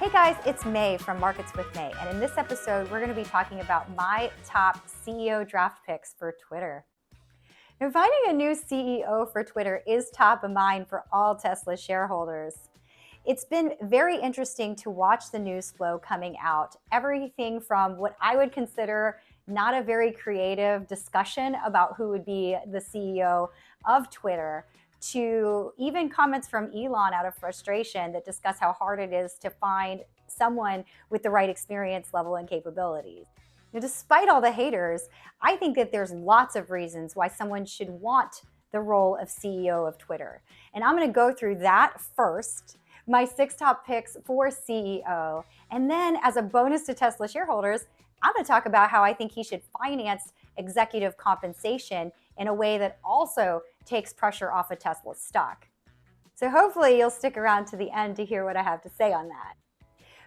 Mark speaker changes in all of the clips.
Speaker 1: Hey guys, it's May from Markets with May, and in this episode, we're going to be talking about my top CEO draft picks for Twitter. Now, finding a new CEO for Twitter is top of mind for all Tesla shareholders. It's been very interesting to watch the news flow coming out. Everything from what I would consider not a very creative discussion about who would be the CEO of Twitter, to even comments from Elon out of frustration that discuss how hard it is to find someone with the right experience level and capabilities. Now, despite all the haters, I think that there's lots of reasons why someone should want the role of CEO of Twitter. And I'm going to go through that first, my 6 top picks for CEO. And then as a bonus to Tesla shareholders, I'm going to talk about how I think he should finance executive compensation in a way that also takes pressure off of Tesla's stock. So hopefully you'll stick around to the end to hear what I have to say on that.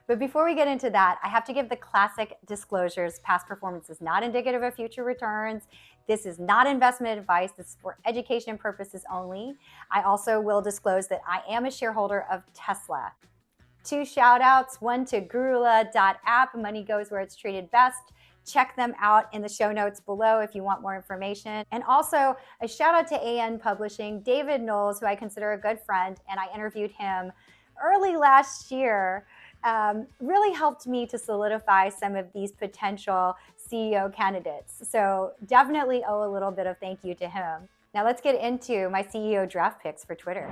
Speaker 1: But before we get into that, I have to give the classic disclosures. Past performance is not indicative of future returns. This is not investment advice. This is for education purposes only. I also will disclose that I am a shareholder of Tesla. 2 shout outs, one to Gurula.app. Money goes where it's treated best. Check them out in the show notes below if you want more information. And also a shout out to AN Publishing, David Knowles, who I consider a good friend, and I interviewed him early last year. Really helped me to solidify some of these potential CEO candidates. So definitely owe a little bit of thank you to him. Now let's get into my CEO draft picks for Twitter.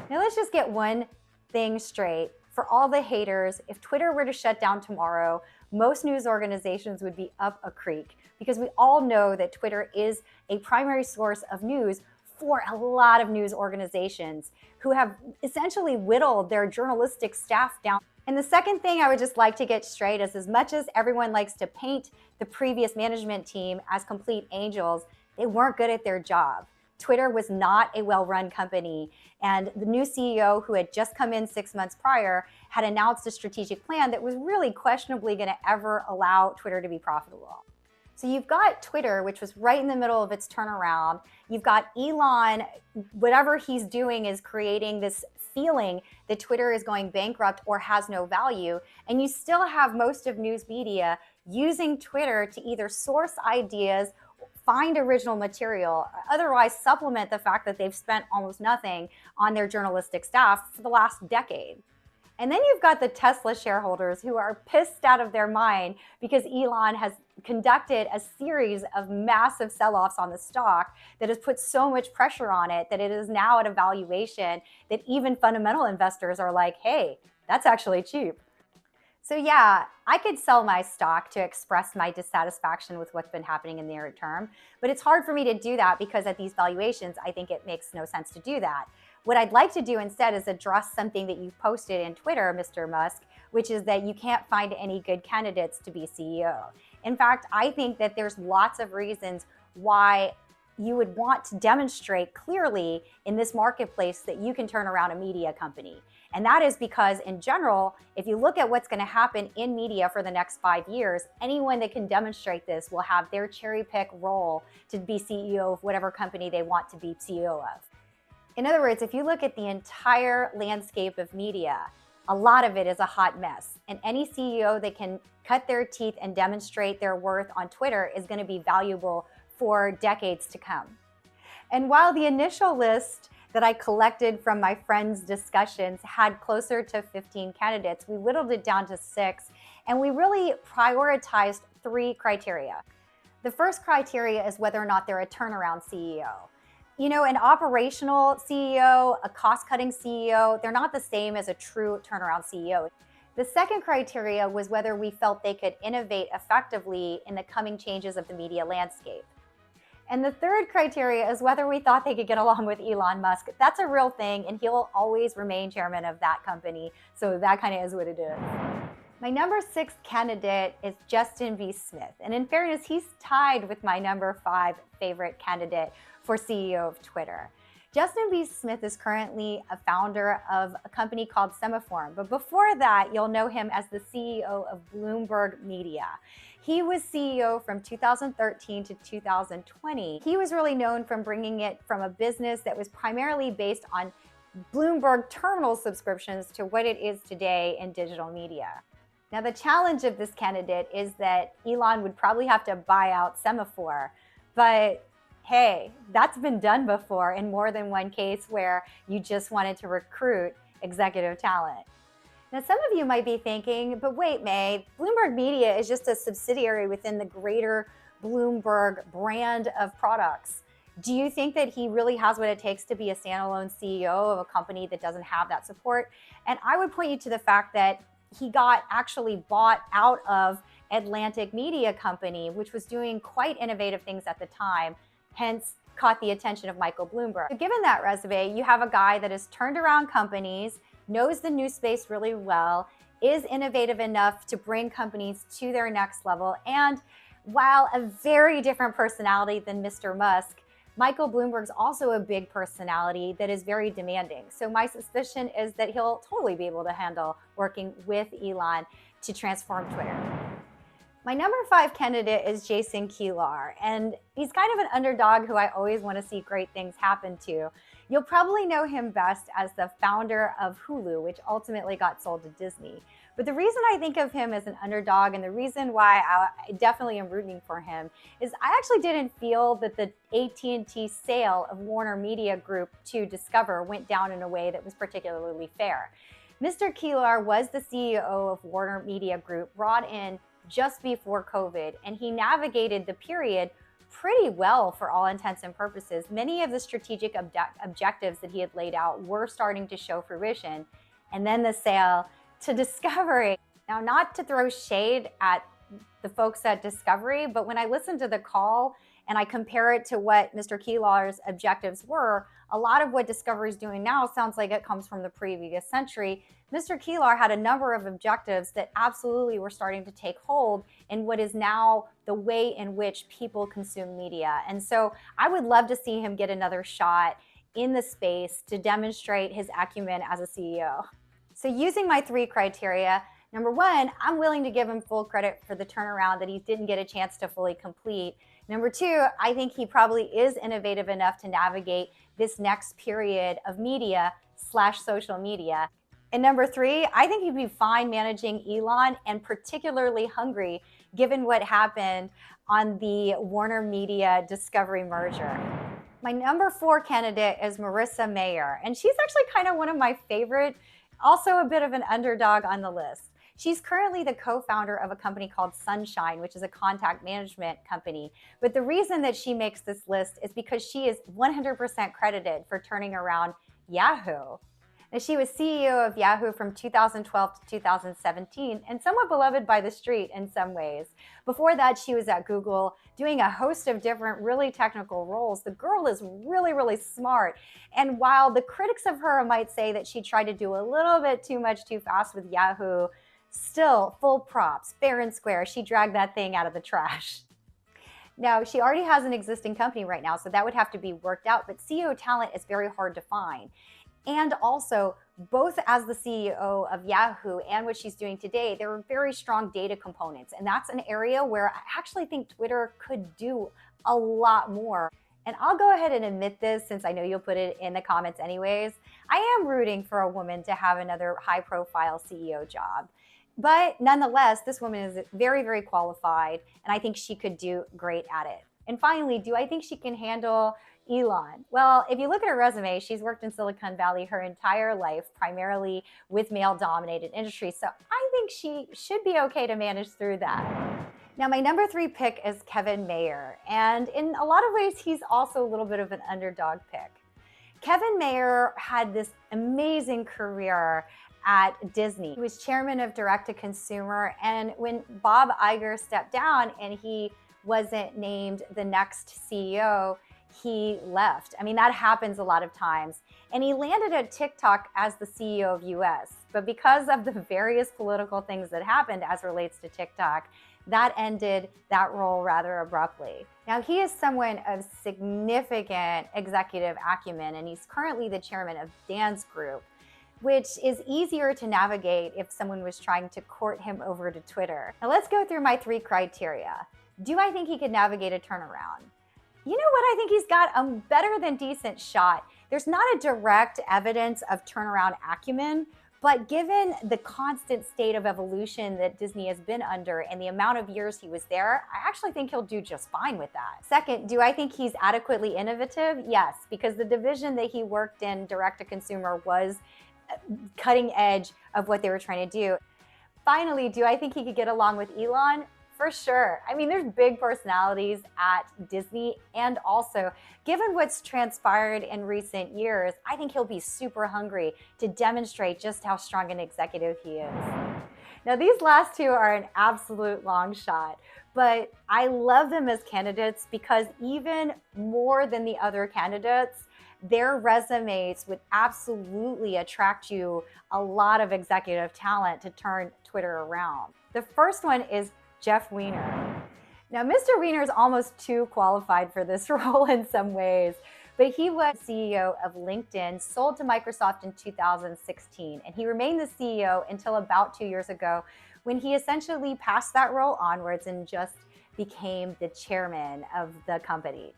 Speaker 1: Now let's just get one thing straight. For all the haters, if Twitter were to shut down tomorrow, most news organizations would be up a creek, because we all know that Twitter is a primary source of news for a lot of news organizations who have essentially whittled their journalistic staff down. And the second thing I would just like to get straight is, as much as everyone likes to paint the previous management team as complete angels, they weren't good at their job. Twitter was not a well-run company, and the new CEO, who had just come in 6 months prior, had announced a strategic plan that was really questionably going to ever allow Twitter to be profitable. So you've got Twitter, which was right in the middle of its turnaround. You've got Elon, whatever he's doing is creating this feeling that Twitter is going bankrupt or has no value. And you still have most of news media using Twitter to either source ideas, find original material, otherwise supplement the fact that they've spent almost nothing on their journalistic staff for the last decade. And then you've got the Tesla shareholders who are pissed out of their mind because Elon has conducted a series of massive sell-offs on the stock that has put so much pressure on it that it is now at a valuation that even fundamental investors are like, hey, that's actually cheap. So yeah, I could sell my stock to express my dissatisfaction with what's been happening in the near term, but it's hard for me to do that because at these valuations, I think it makes no sense to do that. What I'd like to do instead is address something that you've posted in Twitter, Mr. Musk, which is that you can't find any good candidates to be CEO. In fact, I think that there's lots of reasons why you would want to demonstrate clearly in this marketplace that you can turn around a media company. And that is because, in general, if you look at what's going to happen in media for the next 5 years, anyone that can demonstrate this will have their cherry pick role to be CEO of whatever company they want to be CEO of. In other words, if you look at the entire landscape of media, a lot of it is a hot mess. And any CEO that can cut their teeth and demonstrate their worth on Twitter is going to be valuable for decades to come. And while the initial list that I collected from my friends' discussions had closer to 15 candidates, we whittled it down to 6, and we really prioritized 3 criteria. The first criteria is whether or not they're a turnaround CEO. You know, an operational CEO, a cost-cutting CEO, they're not the same as a true turnaround CEO. The second criteria was whether we felt they could innovate effectively in the coming changes of the media landscape. And the third criteria is whether we thought they could get along with Elon Musk. That's a real thing, and he'll always remain chairman of that company. So that kind of is what it is. My number 6 candidate is Justin B. Smith. And in fairness, he's tied with my number 5 favorite candidate for CEO of Twitter. Justin B. Smith is currently a founder of a company called Semaphore. But before that, you'll know him as the CEO of Bloomberg Media. He was CEO from 2013 to 2020. He was really known from bringing it from a business that was primarily based on Bloomberg terminal subscriptions to what it is today in digital media. Now, the challenge of this candidate is that Elon would probably have to buy out Semaphore, but hey, that's been done before in more than one case where you just wanted to recruit executive talent. Now, some of you might be thinking, but wait, May, Bloomberg Media is just a subsidiary within the greater Bloomberg brand of products. Do you think that he really has what it takes to be a standalone CEO of a company that doesn't have that support? And I would point you to the fact that he got actually bought out of Atlantic Media Company, which was doing quite innovative things at the time, hence caught the attention of Michael Bloomberg. So given that resume, you have a guy that has turned around companies, knows the news space really well, is innovative enough to bring companies to their next level, and while a very different personality than Mr. Musk, Michael Bloomberg's also a big personality that is very demanding. So my suspicion is that he'll totally be able to handle working with Elon to transform Twitter. My number 5 candidate is Jason Kilar, and he's kind of an underdog who I always want to see great things happen to. You'll probably know him best as the founder of Hulu, which ultimately got sold to Disney. But the reason I think of him as an underdog and the reason why I definitely am rooting for him is I actually didn't feel that the AT&T sale of Warner Media Group to Discover went down in a way that was particularly fair. Mr. Kilar was the CEO of Warner Media Group, brought in just before COVID, and he navigated the period pretty well for all intents and purposes. Many of the strategic objectives that he had laid out were starting to show fruition, and then the sale to Discovery. Now, not to throw shade at the folks at Discovery, but when I listen to the call and I compare it to what Mr. Kilar's objectives were, a lot of what Discovery is doing now sounds like it comes from the previous century. Mr. Kilar had a number of objectives that absolutely were starting to take hold in what is now the way in which people consume media. And so I would love to see him get another shot in the space to demonstrate his acumen as a CEO. So using my 3 criteria, number 1, I'm willing to give him full credit for the turnaround that he didn't get a chance to fully complete. Number 2, I think he probably is innovative enough to navigate this next period of media/social media. And number 3, I think he'd be fine managing Elon, and particularly hungry, given what happened on the Warner Media Discovery merger. My number 4 candidate is Marissa Mayer, and she's actually kind of one of my favorite, also a bit of an underdog on the list. She's currently the co-founder of a company called Sunshine, which is a contact management company. But the reason that she makes this list is because she is 100% credited for turning around Yahoo. Now, she was CEO of Yahoo from 2012 to 2017 and somewhat beloved by the street in some ways. Before that, she was at Google doing a host of different really technical roles. The girl is really, really smart. And while the critics of her might say that she tried to do a little bit too much too fast with Yahoo, still full props, fair and square, she dragged that thing out of the trash. Now, she already has an existing company right now, so that would have to be worked out, but CEO talent is very hard to find. And also, both as the CEO of Yahoo and what she's doing today, there are very strong data components. And that's an area where I actually think Twitter could do a lot more. And I'll go ahead and admit this, since I know you'll put it in the comments anyways. I am rooting for a woman to have another high-profile CEO job. But nonetheless, this woman is very, very qualified, and I think she could do great at it. And finally, do I think she can handle Elon? Well, if you look at her resume, she's worked in Silicon Valley her entire life, primarily with male-dominated industries. So I think she should be okay to manage through that. Now, my number 3 pick is Kevin Mayer. And in a lot of ways, he's also a little bit of an underdog pick. Kevin Mayer had this amazing career at Disney. He was chairman of direct-to-consumer. And when Bob Iger stepped down and he wasn't named the next CEO, he left. I mean, that happens a lot of times. And he landed at TikTok as the CEO of US. But because of the various political things that happened as relates to TikTok, that ended that role rather abruptly. Now, he is someone of significant executive acumen, and he's currently the chairman of Dance Group, which is easier to navigate if someone was trying to court him over to Twitter. Now, let's go through my 3 criteria. Do I think he could navigate a turnaround? You know what? I think he's got a better than decent shot There's not a direct evidence of turnaround acumen, but given the constant state of evolution that Disney has been under and the amount of years he was there, I actually think he'll do just fine with that. Second, do I think he's adequately innovative? Yes, because the division that he worked in, direct-to-consumer, was cutting edge of what they were trying to do. Finally, do I think he could get along with Elon? For sure. I mean, there's big personalities at Disney, and also, given what's transpired in recent years, I think he'll be super hungry to demonstrate just how strong an executive he is. Now, these last two are an absolute long shot, but I love them as candidates because even more than the other candidates, their resumes would absolutely attract you a lot of executive talent to turn Twitter around. The first one is Jeff Weiner. Now, Mr. Weiner is almost too qualified for this role in some ways, but he was CEO of LinkedIn, sold to Microsoft in 2016, and he remained the CEO until about 2 years ago when he essentially passed that role onwards and just became the chairman of the company.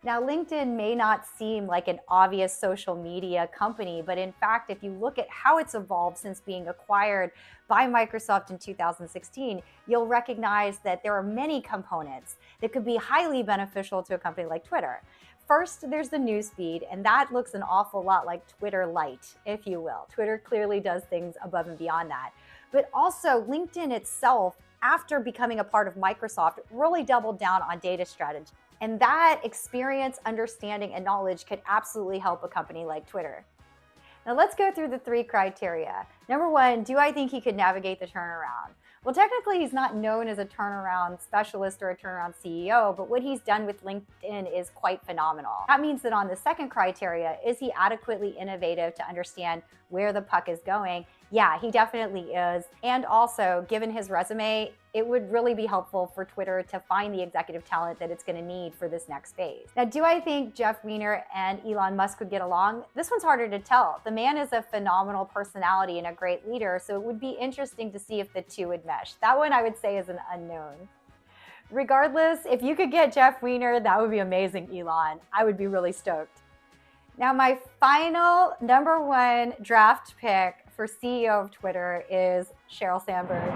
Speaker 1: Now, LinkedIn may not seem like an obvious social media company, but in fact, if you look at how it's evolved since being acquired by Microsoft in 2016, you'll recognize that there are many components that could be highly beneficial to a company like Twitter. First, there's the news feed, and that looks an awful lot like Twitter Lite, if you will. Twitter clearly does things above and beyond that. But also, LinkedIn itself, after becoming a part of Microsoft, really doubled down on data strategy. And that experience, understanding, and knowledge could absolutely help a company like Twitter. Now let's go through the three criteria. Number one, do I think he could navigate the turnaround? Well, technically, he's not known as a turnaround specialist or a turnaround CEO, but what he's done with LinkedIn is quite phenomenal. That means that on the second criteria, is he adequately innovative to understand where the puck is going? Yeah, he definitely is. And also, given his resume, it would really be helpful for Twitter to find the executive talent that it's going to need for this next phase. Now, do I think Jeff Weiner and Elon Musk would get along? This one's harder to tell. The man is a phenomenal personality and a great leader, so it would be interesting to see if the two would mesh. That one I would say is an unknown. Regardless, if you could get Jeff Weiner, that would be amazing, Elon. I would be really stoked. Now, my final number one draft pick for CEO of Twitter is Cheryl Sandberg.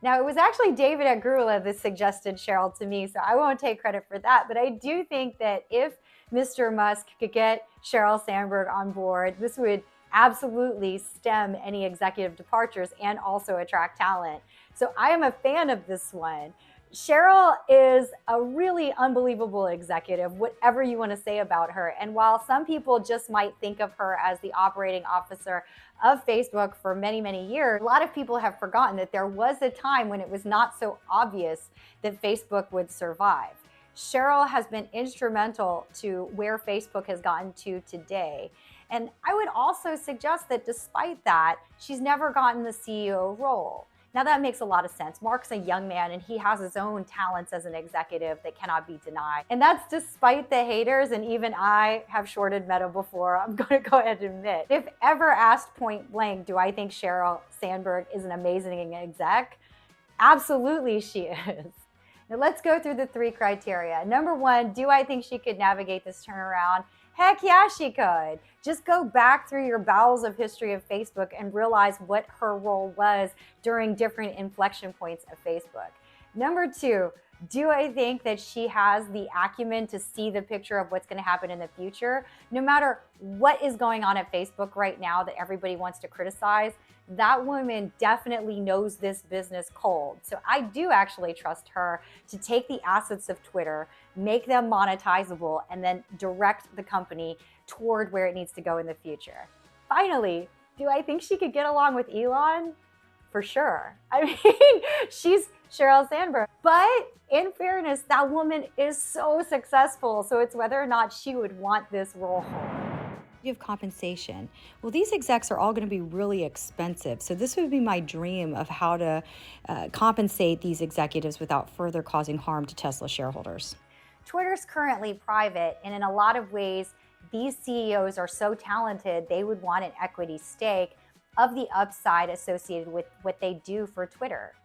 Speaker 1: Now, it was actually David at Grula that suggested Cheryl to me, so I won't take credit for that. But I do think that if Mr. Musk could get Cheryl Sandberg on board, this would absolutely stem any executive departures and also attract talent. So I am a fan of this one. Cheryl is a really unbelievable executive, whatever you want to say about her. And while some people just might think of her as the operating officer of Facebook for many, many years, a lot of people have forgotten that there was a time when it was not so obvious that Facebook would survive. Cheryl has been instrumental to where Facebook has gotten to today. And I would also suggest that despite that, she's never gotten the CEO role. Now that makes a lot of sense. Mark's a young man and he has his own talents as an executive that cannot be denied. And that's despite the haters, and even I have shorted Meta before, I'm going to go ahead and admit. If ever asked point blank, do I think Cheryl Sandberg is an amazing exec? Absolutely she is. Now let's go through the three criteria. Number one, do I think she could navigate this turnaround? Heck yeah, she could. Just go back through your bowels of history of Facebook and realize what her role was during different inflection points of Facebook. Number two, do I think that she has the acumen to see the picture of what's going to happen in the future? No matter what is going on at Facebook right now that everybody wants to criticize, that woman definitely knows this business cold. So I do actually trust her to take the assets of Twitter, make them monetizable, and then direct the company toward where it needs to go in the future. Finally, do I think she could get along with Elon? For sure. I mean, she's Cheryl Sandberg. But in fairness, that woman is so successful. So it's whether or not she would want this role. Of compensation. Well, these execs are all going to be really expensive. So this would be my dream of how to compensate these executives without further causing harm to Tesla shareholders. Twitter's currently private, and in a lot of ways, these CEOs are so talented, they would want an equity stake of the upside associated with what they do for Twitter.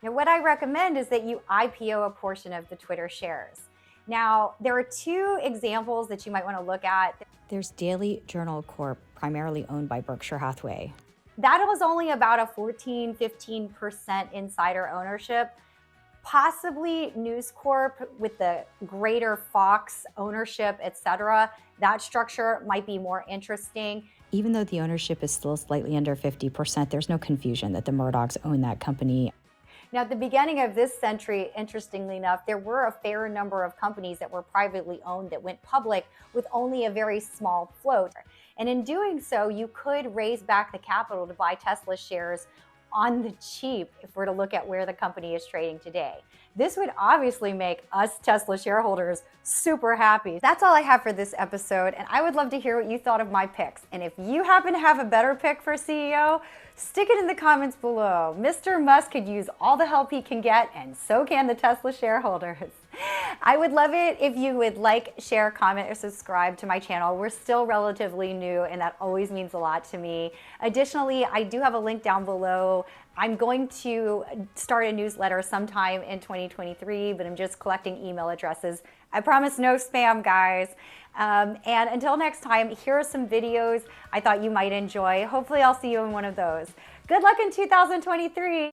Speaker 1: Now, what I recommend is that you IPO a portion of the Twitter shares. Now, there are two examples that you might want to look at.
Speaker 2: There's Daily Journal Corp, primarily owned by Berkshire Hathaway.
Speaker 1: That was only about a 14-15% insider ownership. Possibly News Corp with the greater Fox ownership, etc. That structure might be more interesting.
Speaker 2: Even though the ownership is still slightly under 50%, there's no confusion that the Murdochs own that company.
Speaker 1: Now, at the beginning of this century, interestingly enough, there were a fair number of companies that were privately owned that went public with only a very small float. And in doing so, you could raise back the capital to buy Tesla shares on the cheap if we're to look at where the company is trading today. This would obviously make us Tesla shareholders super happy. That's all I have for this episode, and I would love to hear what you thought of my picks. And if you happen to have a better pick for CEO, stick it in the comments below. Mr. Musk could use all the help he can get, and so can the Tesla shareholders. I would love it if you would like, share, comment, or subscribe to my channel. We're still relatively new, and that always means a lot to me. Additionally, I do have a link down below. I'm going to start a newsletter sometime in 2023, but I'm just collecting email addresses. I promise no spam, guys. And until next time, here are some videos I thought you might enjoy. Hopefully I'll see you in one of those. Good luck in 2023.